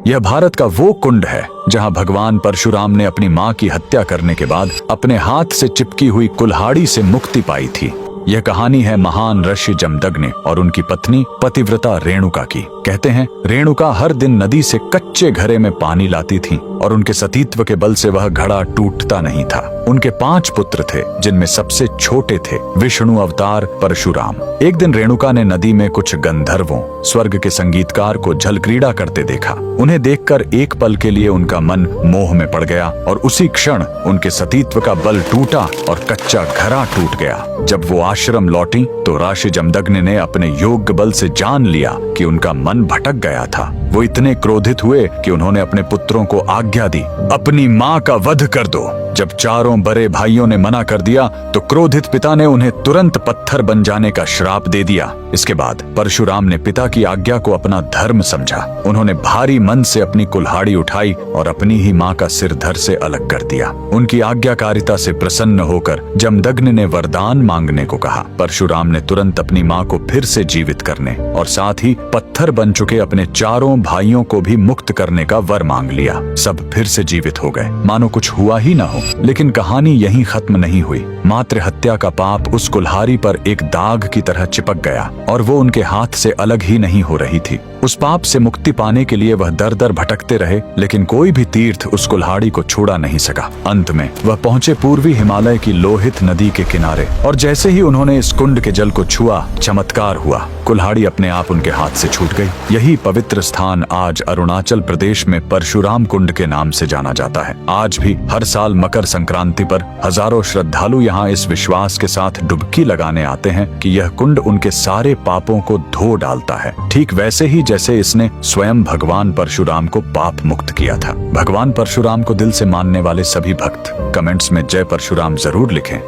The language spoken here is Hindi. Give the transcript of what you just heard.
यह भारत का वो कुंड है जहां भगवान परशुराम ने अपनी मां की हत्या करने के बाद अपने हाथ से चिपकी हुई कुल्हाड़ी से मुक्ति पाई थी। यह कहानी है महान ऋषि जमदग्नि और उनकी पत्नी पतिव्रता रेणुका की। कहते हैं रेणुका हर दिन नदी से कच्चे घड़े में पानी लाती थी और उनके सतीत्व के बल से वह घड़ा टूटता नहीं था। उनके 5 पुत्र थे जिनमें सबसे छोटे थे विष्णु अवतार परशुराम। एक दिन रेणुका ने नदी में कुछ गंधर्वों स्वर्ग के संगीतकार को जल क्रीड़ा करते देखा। उन्हें देखकर एक पल के लिए उनका मन मोह में पड़ गया और उसी क्षण उनके सतीत्व का बल टूटा और कच्चा घड़ा टूट गया। जब वो आश्रम लौटी तो ऋषि जमदग्नि ने अपने योग्य बल से जान लिया कि उनका मन भटक गया था। वो इतने क्रोधित हुए कि उन्होंने अपने पुत्रों को आज्ञा दी, अपनी मां का वध कर दो। जब चारों बड़े भाइयों ने मना कर दिया तो क्रोधित पिता ने उन्हें तुरंत पत्थर बन जाने का श्राप दे दिया। इसके बाद परशुराम ने पिता की आज्ञा को अपना धर्म समझा। उन्होंने भारी मन से अपनी कुल्हाड़ी उठाई और अपनी ही मां का सिर धड़ से अलग कर दिया। उनकी आज्ञाकारिता से प्रसन्न होकर जमदग्नि ने वरदान मांगने को कहा। परशुराम ने तुरंत अपनी मां को फिर से जीवित करने और साथ ही पत्थर बन चुके अपने चारों भाइयों को भी मुक्त करने का वर मांग लिया। सब फिर से जीवित हो गए, मानो कुछ हुआ ही न हो। लेकिन कहानी यहीं खत्म नहीं हुई। मातृ हत्या का पाप उस कुल्हाड़ी पर एक दाग की तरह चिपक गया और वो उनके हाथ से अलग ही नहीं हो रही थी। उस पाप से मुक्ति पाने के लिए वह दर दर भटकते रहे, लेकिन कोई भी तीर्थ उस कुल्हाड़ी को छुड़ा नहीं सका। अंत में वह पहुंचे पूर्वी हिमालय की लोहित नदी के किनारे और जैसे ही उन्होंने इस कुंड के जल को छुआ, चमत्कार हुआ। कुल्हाड़ी अपने आप उनके हाथ से छूट गई। यही पवित्र स्थान आज अरुणाचल प्रदेश में परशुराम कुंड के नाम से जाना जाता है। आज भी हर साल मकर संक्रांति पर हजारों श्रद्धालु यहाँ इस विश्वास के साथ डुबकी लगाने आते हैं कि यह कुंड उनके सारे पापों को धो डालता है, ठीक वैसे ही जैसे इसने स्वयं भगवान परशुराम को पाप मुक्त किया था। भगवान परशुराम को दिल से मानने वाले सभी भक्त कमेंट्स में जय परशुराम जरूर लिखें।